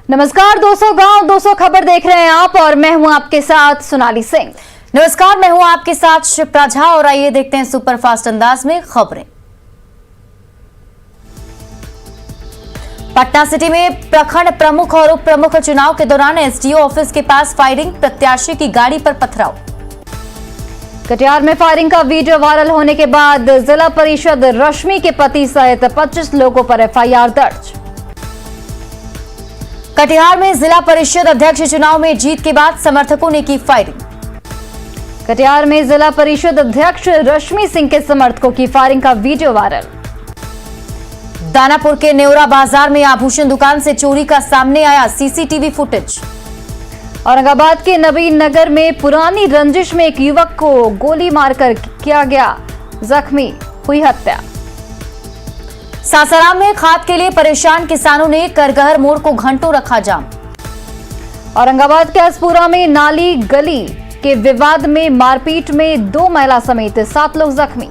नमस्कार दोस्तों, गांव 200 खबर देख रहे हैं आप और मैं हूं आपके साथ सोनाली सिंह। नमस्कार, मैं हूं आपके साथ शिप्रा झा और आइए देखते हैं सुपरफास्ट अंदाज में खबरें। पटना सिटी में प्रखंड प्रमुख और उप प्रमुख चुनाव के दौरान एसडीओ ऑफिस के पास फायरिंग, प्रत्याशी की गाड़ी पर पथराव। कटिहार में फायरिंग का वीडियो वायरल होने के बाद जिला परिषद रश्मि के पति सहित 25 लोगों पर एफआईआर दर्ज। कटिहार में जिला परिषद अध्यक्ष चुनाव में जीत के बाद समर्थकों ने की फायरिंग। कटिहार में जिला परिषद अध्यक्ष रश्मि सिंह के समर्थकों की फायरिंग का वीडियो वायरल। दानापुर के नेवरा बाजार में आभूषण दुकान से चोरी का सामने आया सीसीटीवी फुटेज। औरंगाबाद के नवीन नगर में पुरानी रंजिश में एक युवक को गोली मारकर किया गया जख्मी, हुई हत्या। सासाराम में खाद के लिए परेशान किसानों ने करगहर मोड़ को घंटों रखा जाम। औरंगाबाद के हसपुरा में नाली गली के विवाद में मारपीट में 2 महिला समेत 7 लोग जख्मी।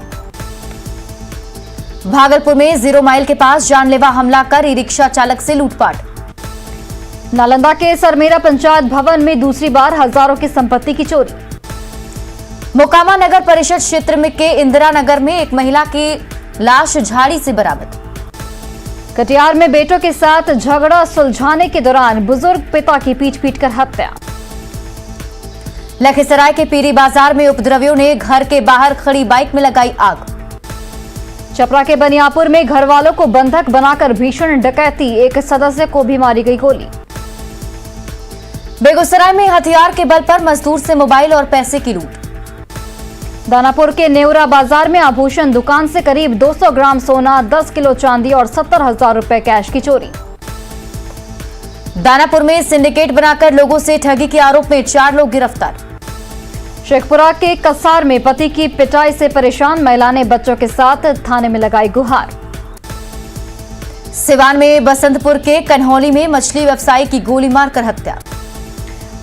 भागलपुर में 0 माइल के पास जानलेवा हमला कर ई रिक्शा चालक से लूटपाट। नालंदा के सरमेरा पंचायत भवन में दूसरी बार हजारों की संपत्ति की चोरी। मोकामा नगर परिषद क्षेत्र में के इंदिरा नगर में एक महिला की लाश झाड़ी से बरामद। कटिहार में बेटों के साथ झगड़ा सुलझाने के दौरान बुजुर्ग पिता की पीट कर हत्या। लखीसराय के पीरी बाजार में उपद्रवियों ने घर के बाहर खड़ी बाइक में लगाई आग। चपरा के बनियापुर में घर वालों को बंधक बनाकर भीषण डकैती, एक सदस्य को भी मारी गई गोली। बेगूसराय में हथियार के बल पर मजदूर से मोबाइल और पैसे की लूट। दानापुर के नेवरा बाजार में आभूषण दुकान से करीब 200 ग्राम सोना, 10 किलो चांदी और 70,000 रुपए कैश की चोरी। दानापुर में सिंडिकेट बनाकर लोगों से ठगी के आरोप में 4 लोग गिरफ्तार। शेखपुरा के कसार में पति की पिटाई से परेशान महिला ने बच्चों के साथ थाने में लगाई गुहार। सिवान में बसंतपुर के कन्हौली में मछली व्यवसायी की गोली मारकर हत्या।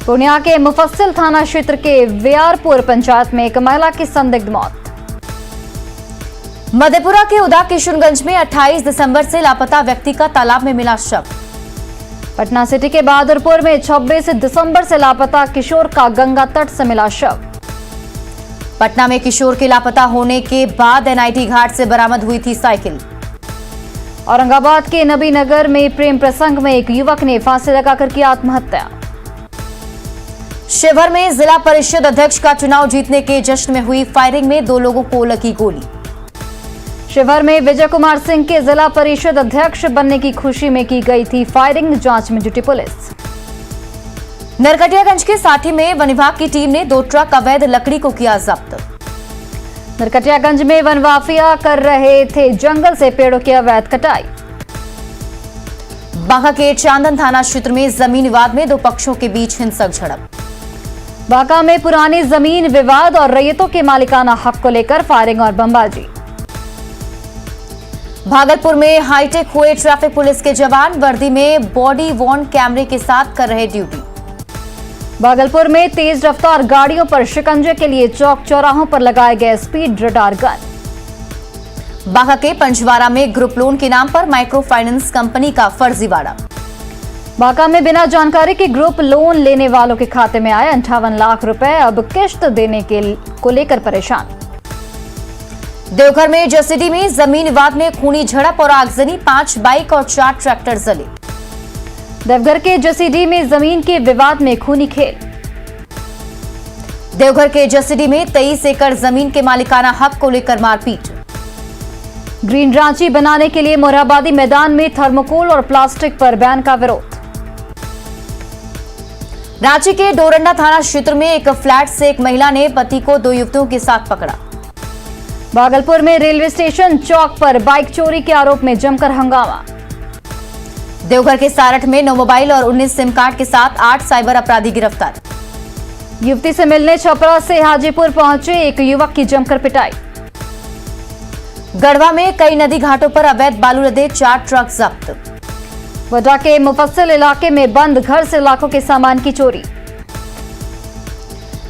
पूर्णिया के मुफस्सिल थाना क्षेत्र के वियारपुर पंचायत में एक महिला की संदिग्ध मौत। मधेपुरा के उदा किशनगंज में 28 दिसंबर से लापता व्यक्ति का तालाब में मिला शव। पटना सिटी के बहादुरपुर में 26 दिसंबर से लापता किशोर का गंगा तट से मिला शव। पटना में किशोर के लापता होने के बाद एनआईटी घाट से बरामद हुई थी साइकिल। औरंगाबाद के नबीनगर में प्रेम प्रसंग में एक युवक ने फांसी लगाकर की आत्महत्या। शिवहर में जिला परिषद अध्यक्ष का चुनाव जीतने के जश्न में हुई फायरिंग में 2 लोगों को लगी गोली। शिवहर में विजय कुमार सिंह के जिला परिषद अध्यक्ष बनने की खुशी में की गई थी फायरिंग, जांच में जुटी पुलिस। नरकटियागंज के साठी में वन विभाग की टीम ने 2 ट्रक अवैध लकड़ी को किया जब्त। नरकटियागंज में वन माफिया कर रहे थे जंगल से पेड़ों की अवैध कटाई। बांका के चांदन थाना क्षेत्र में जमीन विवाद में 2 पक्षों के बीच हिंसक झड़प। बांका में पुरानी जमीन विवाद और रैयतों के मालिकाना हक को लेकर फायरिंग और बमबाजी। भागलपुर में हाईटेक हुए ट्रैफिक पुलिस के जवान, वर्दी में बॉडी वॉर्न कैमरे के साथ कर रहे ड्यूटी। भागलपुर में तेज रफ्तार गाड़ियों पर शिकंजे के लिए चौक चौराहों पर लगाए गए स्पीड रडार गन। बांका के पंचवारा में ग्रुप लोन के नाम पर माइक्रो फाइनेंस कंपनी का फर्जीवाड़ा। बांका में बिना जानकारी के ग्रुप लोन लेने वालों के खाते में आए 58 लाख रुपए, अब किश्त देने को लेकर परेशान। देवघर में जसीडीह में जमीन विवाद में खूनी झड़प और आगजनी, 5 बाइक और 4 ट्रैक्टर जले। देवघर के जसीडीह में जमीन के विवाद में खूनी खेल। देवघर के जसीडीह में 23 एकड़ जमीन के मालिकाना हक को लेकर मारपीट। ग्रीन रांची बनाने के लिए मोरहाबादी मैदान में थर्मोकोल और प्लास्टिक पर बैन का विरोध। रांची के डोरंडा थाना क्षेत्र में एक फ्लैट से एक महिला ने पति को 2 युवतियों के साथ पकड़ा। भागलपुर में रेलवे स्टेशन चौक पर बाइक चोरी के आरोप में जमकर हंगामा। देवघर के सारठ में 9 मोबाइल और 19 सिम कार्ड के साथ 8 साइबर अपराधी गिरफ्तार। युवती से मिलने छपरा से हाजीपुर पहुंचे एक युवक की जमकर पिटाई। गढ़वा में कई नदी घाटों पर अवैध बालू लदे 4 ट्रक जब्त। वडा के मुफस्सिल इलाके में बंद घर से लाखों के सामान की चोरी।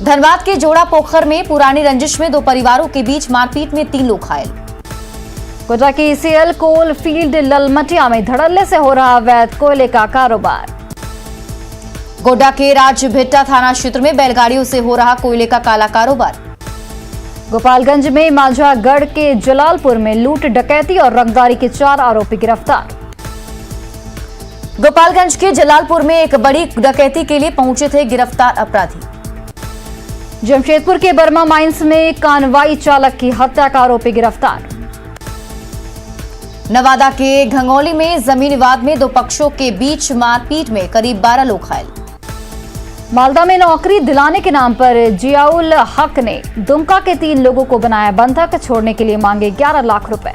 धनबाद के जोड़ा पोखर में पुरानी रंजिश में 2 परिवारों के बीच मारपीट में 3 लोग घायल। कोटा की सीएल कोल फील्ड ललमटिया में धड़ल्ले से हो रहा अवैध कोयले का कारोबार। गोड्डा के राजभिट्टा थाना क्षेत्र में बैलगाड़ियों से हो रहा कोयले का काला कारोबार। गोपालगंज में माझागढ़ के जलालपुर में लूट डकैती और रंगदारी के 4 आरोपी गिरफ्तार। गोपालगंज के जलालपुर में एक बड़ी डकैती के लिए पहुंचे थे गिरफ्तार अपराधी। जमशेदपुर के बर्मा माइंस में कानवाई चालक की हत्या का आरोपी गिरफ्तार। नवादा के घंगौली में जमीन विवाद में 2 पक्षों के बीच मारपीट में करीब 12 लोग घायल। मालदा में नौकरी दिलाने के नाम पर जियाउल हक ने दुमका के 3 लोगों को बनाया बंधक, छोड़ने के लिए मांगे 11 लाख रुपए।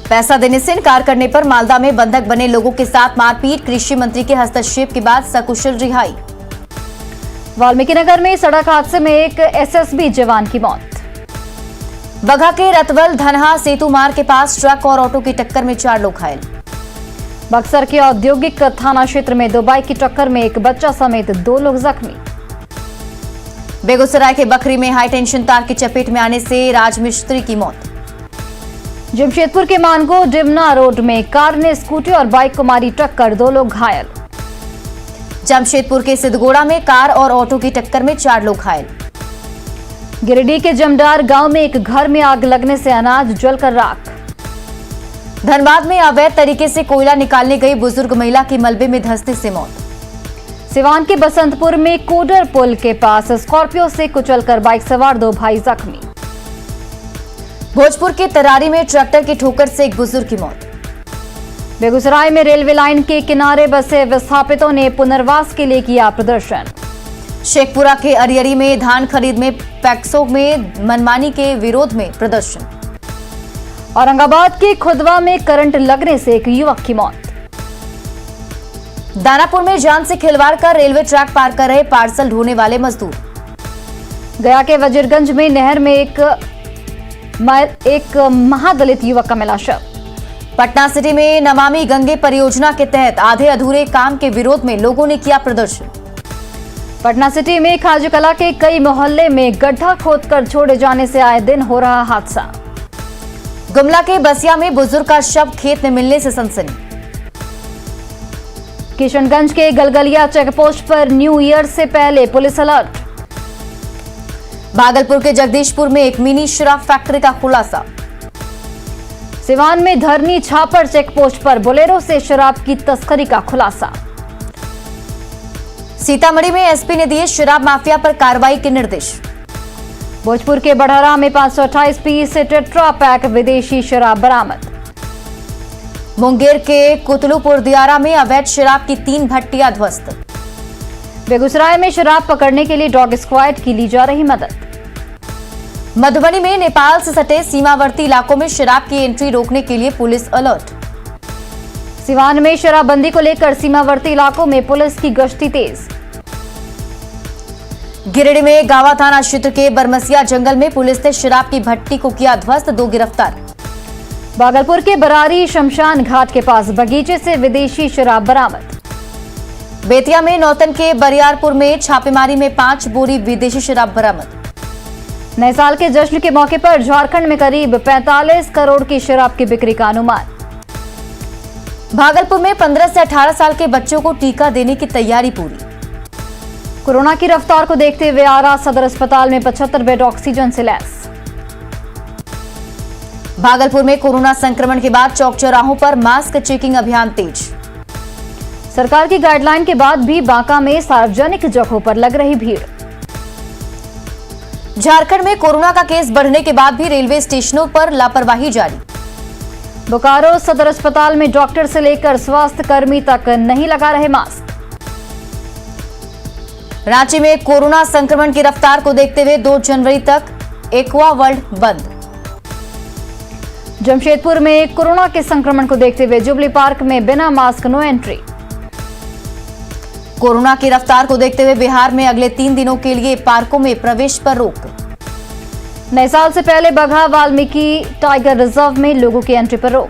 पैसा देने से इनकार करने पर मालदा में बंधक बने लोगों के साथ मारपीट, कृषि मंत्री के हस्तक्षेप के बाद सकुशल रिहाई। वाल्मीकिनगर में सड़क हादसे में एक एसएसबी जवान की मौत। बगहा के रतवल धनहा सेतु मार्ग के पास ट्रक और ऑटो की टक्कर में 4 लोग घायल। बक्सर के औद्योगिक थाना क्षेत्र में 2 बाइक की टक्कर में एक बच्चा समेत 2 लोग जख्मी। बेगूसराय के बखरी में हाई टेंशन तार की चपेट में आने से राजमिस्त्री की मौत। जमशेदपुर के मानगो डिमना रोड में कार ने स्कूटी और बाइक को मारी टक्कर, 2 लोग घायल। जमशेदपुर के सिद्धगोड़ा में कार और ऑटो की टक्कर में 4 लोग घायल। गिरिडीह के जमडार गांव में एक घर में आग लगने से अनाज जलकर राख। धनबाद में अवैध तरीके से कोयला निकालने गई बुजुर्ग महिला की मलबे में धंसने से मौत। सिवान के बसंतपुर में कोडर पुल के पास स्कॉर्पियो से कुचलकर बाइक सवार 2 भाई जख्मी। भोजपुर के तरारी में ट्रैक्टर की ठोकर से एक बुजुर्ग की मौत। बेगूसराय में रेलवे लाइन के किनारे बसे विस्थापितों ने पुनर्वास के लिए किया प्रदर्शन। शेखपुरा के अरियरी में धान खरीद में पैक्सों में मनमानी के विरोध में प्रदर्शन। औरंगाबाद के खुदवा में करंट लगने से एक युवक की मौत। दानापुर में जान से खिलवाड़ कर रेलवे ट्रैक पार कर रहे पार्सल ढोने वाले मजदूर। गया के वजीरगंज में नहर में एक महादलित युवक का मिला शव। पटना सिटी में नमामि गंगे परियोजना के तहत आधे अधूरे काम के विरोध में लोगों ने किया प्रदर्शन। पटना सिटी में खाजूकला के कई मोहल्ले में गड्ढा खोदकर छोड़े जाने से आए दिन हो रहा हादसा। गुमला के बसिया में बुजुर्ग का शव खेत में मिलने से सनसनी। किशनगंज के गलगलिया चेकपोस्ट पर न्यू ईयर से पहले पुलिस अलर्ट। भागलपुर के जगदीशपुर में एक मिनी शराब फैक्ट्री का खुलासा। सिवान में धरनी छापर चेकपोस्ट पर बोलेरो से शराब की तस्करी का खुलासा। सीतामढ़ी में एसपी ने दिए शराब माफिया पर कार्रवाई के निर्देश। भोजपुर के बढ़ारा में 528 पीस टेट्रा पैक विदेशी शराब बरामद। मुंगेर के कुतलुपुर दियारा में अवैध शराब की 3 भट्टियां ध्वस्त। बेगूसराय में शराब पकड़ने के लिए डॉग स्क्वाड की ली जा रही मदद। मधुबनी में नेपाल से सटे सीमावर्ती इलाकों में शराब की एंट्री रोकने के लिए पुलिस अलर्ट। सिवान में शराबबंदी को लेकर सीमावर्ती इलाकों में पुलिस की गश्ती तेज। गिरिडीह में गावा थाना क्षेत्र के बरमसिया जंगल में पुलिस ने शराब की भट्टी को किया ध्वस्त, 2 गिरफ्तार। भागलपुर के बरारी शमशान घाट के पास बगीचे से विदेशी शराब बरामद। बेतिया में नौतन के बरियारपुर में छापेमारी में 5 बोरी विदेशी शराब बरामद। नए साल के जश्न के मौके पर झारखंड में करीब 45 करोड़ की शराब की बिक्री का अनुमान। भागलपुर में 15 से 18 साल के बच्चों को टीका देने की तैयारी पूरी। कोरोना की रफ्तार को देखते हुए आरा सदर अस्पताल में 75 बेड ऑक्सीजन से लैस। भागलपुर में कोरोना संक्रमण के बाद चौक चौराहों पर मास्क चेकिंग अभियान तेज। सरकार की गाइडलाइन के बाद भी बांका में सार्वजनिक जगहों पर लग रही भीड़। झारखंड में कोरोना का केस बढ़ने के बाद भी रेलवे स्टेशनों पर लापरवाही जारी। बोकारो सदर अस्पताल में डॉक्टर से लेकर स्वास्थ्य कर्मी तक नहीं लगा रहे मास्क। रांची में कोरोना संक्रमण की रफ्तार को देखते हुए 2 जनवरी तक एक्वा वर्ल्ड बंद। जमशेदपुर में कोरोना के संक्रमण को देखते हुए जुबली पार्क में बिना मास्क नो एंट्री। कोरोना की रफ्तार को देखते हुए बिहार में अगले 3 दिनों के लिए पार्कों में प्रवेश पर रोक। नए साल से पहले बगहा वाल्मीकि टाइगर रिजर्व में लोगों की एंट्री पर रोक।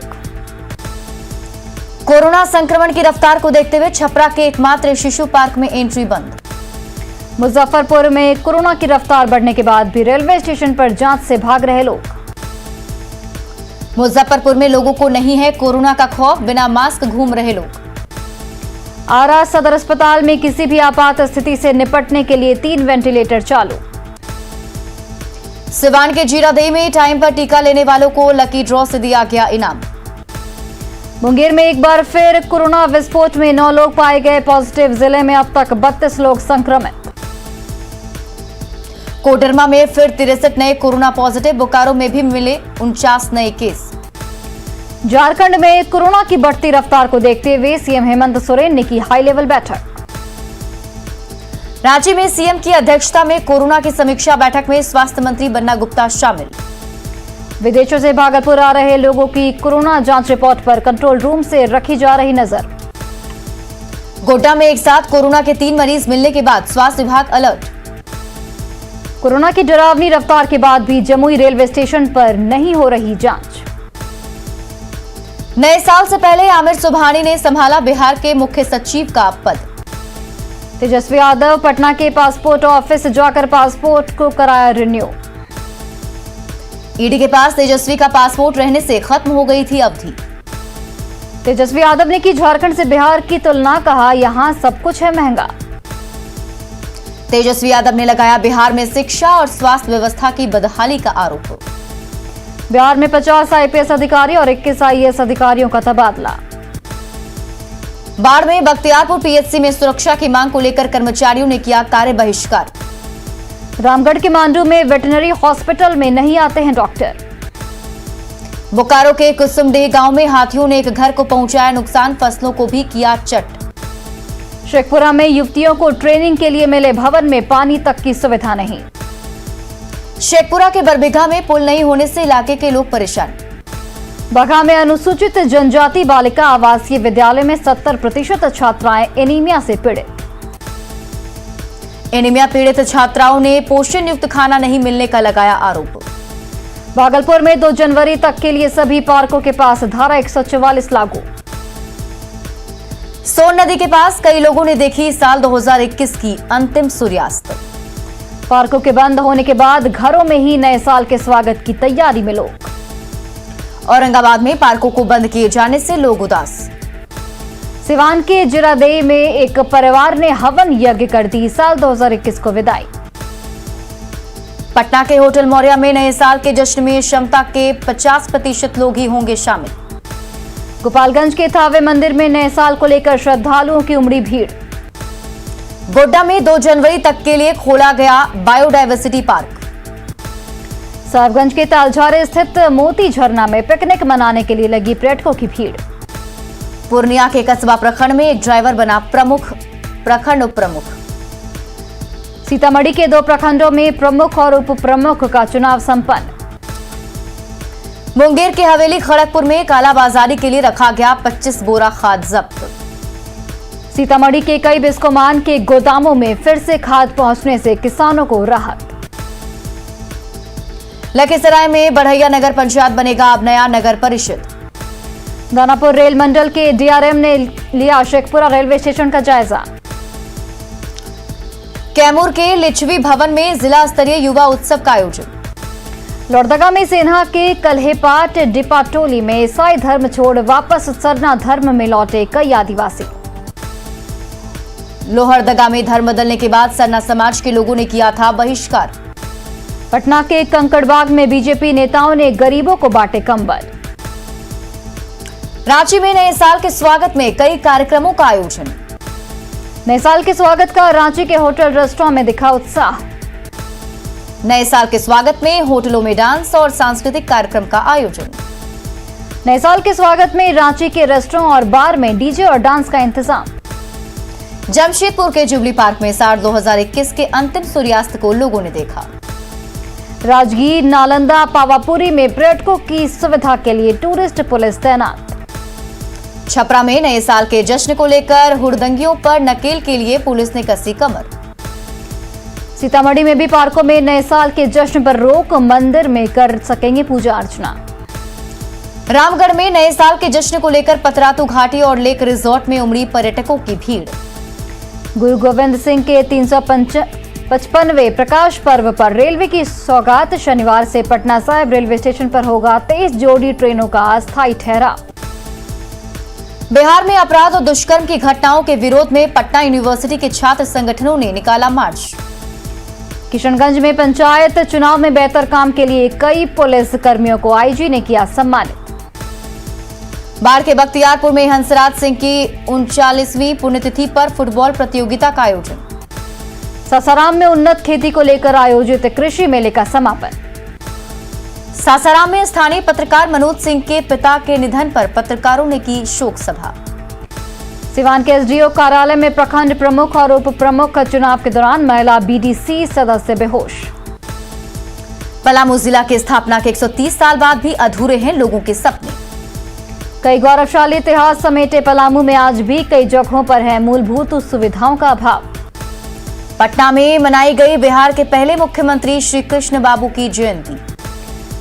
कोरोना संक्रमण की रफ्तार को देखते हुए छपरा के एकमात्र शिशु पार्क में एंट्री बंद। मुजफ्फरपुर में कोरोना की रफ्तार बढ़ने के बाद भी रेलवे स्टेशन पर जांच से भाग रहे लोग। मुजफ्फरपुर में लोगों को नहीं है कोरोना का खौफ, बिना मास्क घूम रहे लोग। आरा सदर अस्पताल में किसी भी आपात स्थिति से निपटने के लिए 3 वेंटिलेटर चालू। सिवान के जीरादेई में टाइम पर टीका लेने वालों को लकी ड्रॉ से दिया गया इनाम। मुंगेर में एक बार फिर कोरोना विस्फोट में 9 लोग पाए गए पॉजिटिव। जिले में अब तक 32 लोग संक्रमित। कोडरमा में फिर 63 नए कोरोना पॉजिटिव। बोकारो में भी मिले 49 नए केस। झारखंड में कोरोना की बढ़ती रफ्तार को देखते हुए सीएम हेमंत सोरेन ने की हाई लेवल बैठक। रांची में सीएम की अध्यक्षता में कोरोना की समीक्षा बैठक में स्वास्थ्य मंत्री बन्ना गुप्ता शामिल। विदेशों से भागलपुर आ रहे लोगों की कोरोना जांच रिपोर्ट पर कंट्रोल रूम से रखी जा रही नजर। गोड्डा में एक साथ कोरोना के 3 मरीज मिलने के बाद स्वास्थ्य विभाग अलर्ट। कोरोना की डरावनी रफ्तार के बाद भी जमुई रेलवे स्टेशन पर नहीं हो रही जांच। नए साल से पहले आमिर सुबहानी ने संभाला बिहार के मुख्य सचिव का पद। तेजस्वी यादव पटना के पासपोर्ट ऑफिस जाकर पासपोर्ट को कराया रिन्यू। ईडी के पास तेजस्वी का पासपोर्ट रहने से खत्म हो गई थी अवधि। तेजस्वी यादव ने की झारखंड से बिहार की तुलना, कहा यहां सब कुछ है महंगा। तेजस्वी यादव ने लगाया बिहार में शिक्षा और स्वास्थ्य व्यवस्था की बदहाली का आरोप। बिहार में 50 आईपीएस अधिकारी और 21 आईएएस अधिकारियों का तबादला। बाढ़ में बख्तियारपुर पीएचसी में सुरक्षा की मांग को लेकर कर्मचारियों ने किया कार्य बहिष्कार। रामगढ़ के मांडू में वेटनरी हॉस्पिटल में नहीं आते हैं डॉक्टर। बोकारो के कुसुमदेह गांव में हाथियों ने एक घर को पहुंचाया नुकसान, फसलों को भी किया चट। शेखपुरा में युवतियों को ट्रेनिंग के लिए मिले भवन में पानी तक की सुविधा नहीं। शेखपुरा के बरबीघा में पुल नहीं होने से इलाके के लोग परेशान। बघा में अनुसूचित जनजाति बालिका आवासीय विद्यालय में 70% छात्राएं एनीमिया से पीड़ित। एनीमिया पीड़ित छात्राओं ने पोषण युक्त खाना नहीं मिलने का लगाया आरोप। भागलपुर में 2 जनवरी तक के लिए सभी पार्कों के पास धारा 144 लागू। सोन नदी के पास कई लोगों ने देखी साल 2021 की अंतिम सूर्यास्त। पार्कों के बंद होने के बाद घरों में ही नए साल के स्वागत की तैयारी में लोग। औरंगाबाद में पार्कों को बंद किए जाने से लोग उदास। सिवान के जीरादेई में एक परिवार ने हवन यज्ञ कर दी साल 2021 को विदाई। पटना के होटल मौर्या में नए साल के जश्न में क्षमता के 50% लोग ही होंगे शामिल। गोपालगंज के थावे मंदिर में नए साल को लेकर श्रद्धालुओं की उमड़ी भीड़। गोड्डा में 2 जनवरी तक के लिए खोला गया बायोडायवर्सिटी पार्क। साहबगंज के तालझारे स्थित मोती झरना में पिकनिक मनाने के लिए लगी पर्यटकों की भीड़। पूर्णिया के कस्बा प्रखंड में एक ड्राइवर बना प्रखंड उप प्रमुख। सीतामढ़ी के 2 प्रखंडों में प्रमुख और उप प्रमुख का चुनाव संपन्न। मुंगेर के हवेली खड़गपुर में कालाबाजारी के लिए रखा गया 25 बोरा खाद जब्त। सीतामढ़ी के कई बिस्कोमान के गोदामों में फिर से खाद पहुंचने से किसानों को राहत। लखीसराय में बढ़ैया नगर पंचायत बनेगा अब नया नगर परिषद। दानापुर रेल मंडल के डीआरएम ने लिया शेखपुरा रेलवे स्टेशन का जायजा। कैमूर के लिच्छवी भवन में जिला स्तरीय युवा उत्सव का आयोजन। लोहरदगा में सेना के कल्हेपाट डिपाटोली में ईसाई धर्म छोड़ वापस सरना धर्म में लौटे कई आदिवासी। लोहरदगा में धर्म बदलने के बाद सरना समाज के लोगों ने किया था बहिष्कार। पटना के कंकड़बाग में बीजेपी नेताओं ने गरीबों को बांटे कंबल। रांची में नए साल के स्वागत में कई कार्यक्रमों का आयोजन। नए साल के स्वागत का रांची के होटल रेस्टोरेंट में दिखा उत्साह। नए साल के स्वागत में होटलों में डांस और सांस्कृतिक कार्यक्रम का आयोजन। नए साल के स्वागत में रांची के रेस्टोरेंट और बार में डीजे और डांस का इंतजाम। जमशेदपुर के जुबली पार्क में साल 2021 के अंतिम सूर्यास्त को लोगों ने देखा। राजगीर, नालंदा, पावापुरी में पर्यटकों की सुविधा के लिए टूरिस्ट पुलिस तैनात। छपरा में नए साल के जश्न को लेकर हुड़दंगियों पर नकेल के लिए पुलिस ने कसी कमर। सीतामढ़ी में भी पार्कों में नए साल के जश्न पर रोक, मंदिर में कर सकेंगे पूजा अर्चना। रामगढ़ में नए साल के जश्न को लेकर पतरातू घाटी और लेक रिजॉर्ट में उमड़ी पर्यटकों की भीड़। गुरु गोविंद सिंह के 355वें प्रकाश पर्व पर रेलवे की सौगात। शनिवार से पटना साहिब रेलवे स्टेशन पर होगा 23 जोड़ी ट्रेनों का अस्थायी ठहराव। बिहार में अपराध और दुष्कर्म की घटनाओं के विरोध में पटना यूनिवर्सिटी के छात्र संगठनों ने निकाला मार्च। किशनगंज में पंचायत चुनाव में बेहतर काम के लिए कई पुलिस कर्मियों को आईजी ने किया सम्मानित। बाढ़ के बख्तियारपुर में हंसराज सिंह की 39वीं पुण्यतिथि पर फुटबॉल प्रतियोगिता का आयोजन। सासाराम में उन्नत खेती को लेकर आयोजित कृषि मेले का समापन। सासाराम में स्थानीय पत्रकार मनोज सिंह के पिता के निधन पर पत्रकारों ने की शोक सभा। सिवान के एसडीओ कार्यालय में प्रखंड प्रमुख और उप प्रमुख चुनाव के दौरान महिला बीडीसी सदस्य बेहोश। पलामू जिला की स्थापना के 130 साल बाद भी अधूरे हैं लोगों के सपने। कई गौरवशाली इतिहास समेटे पलामू में आज भी कई जगहों पर है मूलभूत सुविधाओं का अभाव। पटना में मनाई गई बिहार के पहले मुख्यमंत्री श्री कृष्ण बाबू की जयंती।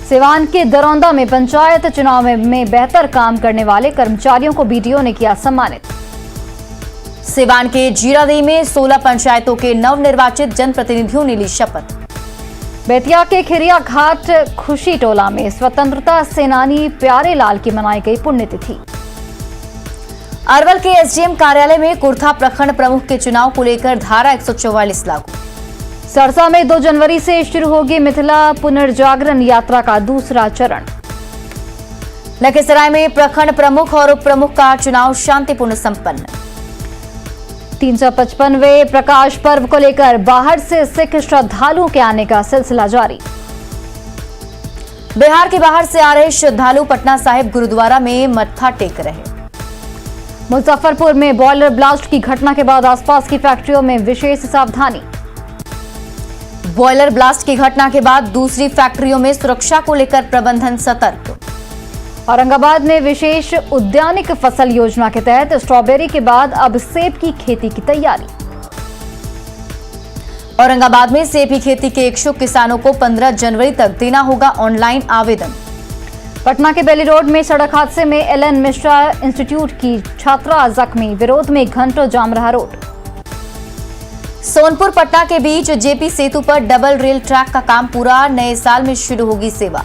सिवान के दरौंदा में पंचायत चुनाव में बेहतर काम करने वाले कर्मचारियों को बीडीओ ने किया सम्मानित। सिवान के जीरादेई में 16 पंचायतों के नवनिर्वाचित जनप्रतिनिधियों ने ली शपथ। बेतिया के खिरिया घाट खुशी टोला में स्वतंत्रता सेनानी प्यारे लाल की मनाई गई पुण्यतिथि। अरवल के एसडीएम कार्यालय में कुर्था प्रखंड प्रमुख के चुनाव को लेकर धारा 144 लागू। सरसा में 2 जनवरी से शुरू होगी मिथिला पुनर्जागरण यात्रा का दूसरा चरण। लखीसराय में प्रखंड प्रमुख और उप प्रमुख का चुनाव शांतिपूर्ण संपन्न। 355वें प्रकाश पर्व को लेकर बाहर से सिख श्रद्धालुओं के आने का सिलसिला जारी। बिहार के बाहर से आ रहे श्रद्धालु पटना साहिब गुरुद्वारा में मत्था टेक रहे। मुजफ्फरपुर में बॉयलर ब्लास्ट की घटना के बाद आसपास की फैक्ट्रियों में विशेष सावधानी। बॉयलर ब्लास्ट की घटना के बाद दूसरी फैक्ट्रियों में सुरक्षा को लेकर प्रबंधन सतर्क। औरंगाबाद में विशेष उद्यानिक फसल योजना के तहत स्ट्रॉबेरी के बाद अब सेब की खेती की तैयारी। औरंगाबाद में सेब की खेती के इच्छुक किसानों को 15 जनवरी तक देना होगा ऑनलाइन आवेदन। पटना के बेली रोड में सड़क हादसे में एलएन मिश्रा इंस्टीट्यूट की छात्रा जख्मी, विरोध में घंटों जाम रहा रोड। सोनपुर पटना के बीच जेपी सेतु पर डबल रेल ट्रैक का काम पूरा, नए साल में शुरू होगी सेवा।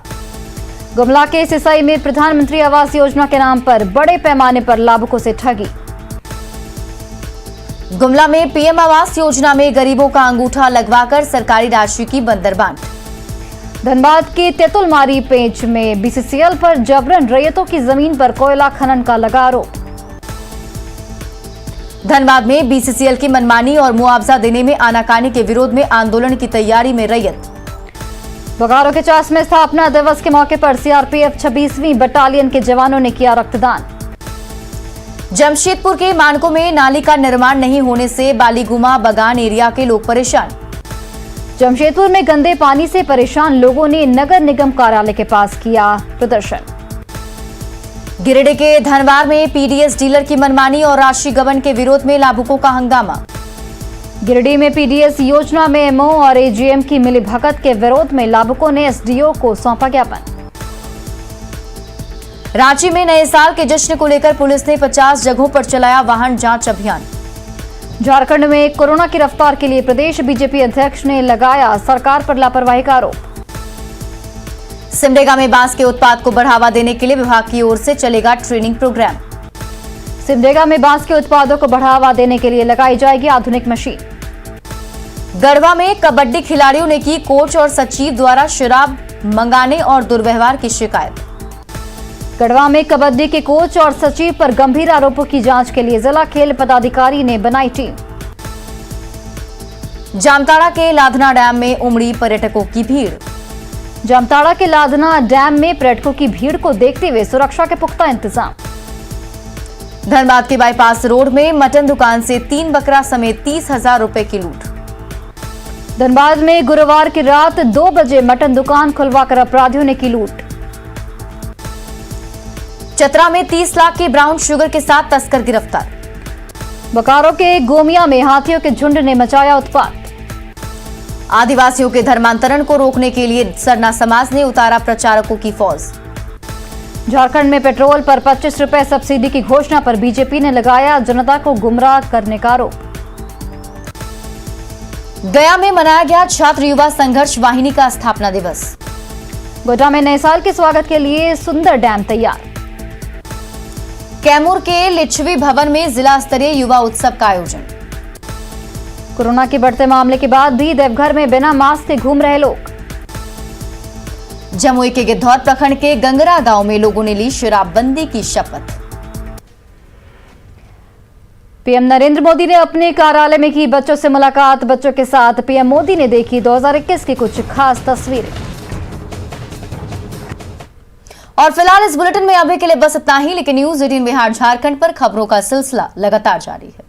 गुमला के सिसाई में प्रधानमंत्री आवास योजना के नाम पर बड़े पैमाने पर लाभुकों से ठगी। गुमला में पीएम आवास योजना में गरीबों का अंगूठा लगवाकर सरकारी राशि की बंदरबांट। धनबाद के तेतुलमारी पेंच में बीसीसीएल पर जबरन रैयतों की जमीन पर कोयला खनन का लगा आरोप। धनबाद में बीसीसीएल की मनमानी और मुआवजा देने में आनाकानी के विरोध में आंदोलन की तैयारी में रैयत। बोकारो के चास में स्थापना दिवस के मौके पर सीआरपीएफ 26वीं बटालियन के जवानों ने किया रक्तदान। जमशेदपुर के मानकों में नाली का निर्माण नहीं होने से बालीगुमा बगान एरिया के लोग परेशान। जमशेदपुर में गंदे पानी से परेशान लोगों ने नगर निगम कार्यालय के पास किया प्रदर्शन। गिरिडीह के धनवार में पीडीएस डीलर की मनमानी और राशि गबन के विरोध में लाभुकों का हंगामा। गिरिडीह में पीडीएस योजना में एमओ और एजीएम की मिलीभगत के विरोध में लाभुकों ने एसडीओ को सौंपा ज्ञापन। रांची में नए साल के जश्न को लेकर पुलिस ने 50 जगहों पर चलाया वाहन जांच अभियान। झारखंड में कोरोना की रफ्तार के लिए प्रदेश बीजेपी अध्यक्ष ने लगाया सरकार पर लापरवाही का आरोप। सिमडेगा में बांस के उत्पाद को बढ़ावा देने के लिए विभाग की ओर से चलेगा ट्रेनिंग प्रोग्राम। सिमडेगा में बांस के उत्पादों को बढ़ावा देने के लिए लगाई जाएगी आधुनिक मशीन। गढ़वा में कबड्डी खिलाड़ियों ने की कोच और सचिव द्वारा शराब मंगाने और दुर्व्यवहार की शिकायत। गढ़वा में कबड्डी के कोच और सचिव पर गंभीर आरोपों की जांच के लिए जिला खेल पदाधिकारी ने बनाई टीम। जामताड़ा के लाधना डैम में उमड़ी पर्यटकों की भीड़। जामताड़ा के लाधना डैम में पर्यटकों की भीड़ को देखते हुए सुरक्षा के पुख्ता इंतजाम। धनबाद के बाईपास रोड में मटन दुकान से 3 बकरा समेत 30,000 रुपए की लूट। धनबाद में गुरुवार की रात 2 बजे मटन दुकान खुलवाकर अपराधियों ने की लूट। चतरा में 30 लाख की ब्राउन शुगर के साथ तस्कर गिरफ्तार। बोकारो के गोमिया में हाथियों के झुंड ने मचाया उत्पात। आदिवासियों के धर्मांतरण को रोकने के लिए सरना समाज ने उतारा प्रचारकों की फौज। झारखंड में पेट्रोल पर 25 रुपए सब्सिडी की घोषणा पर बीजेपी ने लगाया जनता को गुमराह करने का आरोप। गया में मनाया गया छात्र युवा संघर्ष वाहिनी का स्थापना दिवस। गोड्डा में नए साल के स्वागत के लिए सुंदर डैम तैयार। कैमूर के लिच्छवी भवन में जिला स्तरीय युवा उत्सव का आयोजन। कोरोना के बढ़ते मामले के बाद भी देवघर में बिना मास्क के घूम रहे लोग। जमुई के गिद्धौर प्रखंड के गंगरा गांव में लोगों ने ली शराबबंदी की शपथ। पीएम नरेंद्र मोदी ने अपने कार्यालय में की बच्चों से मुलाकात। बच्चों के साथ पीएम मोदी ने देखी 2021 की कुछ खास तस्वीरें। और फिलहाल इस बुलेटिन में अभी के लिए बस इतना ही, लेकिन न्यूज़ 18 बिहार झारखंड पर खबरों का सिलसिला लगातार जारी है।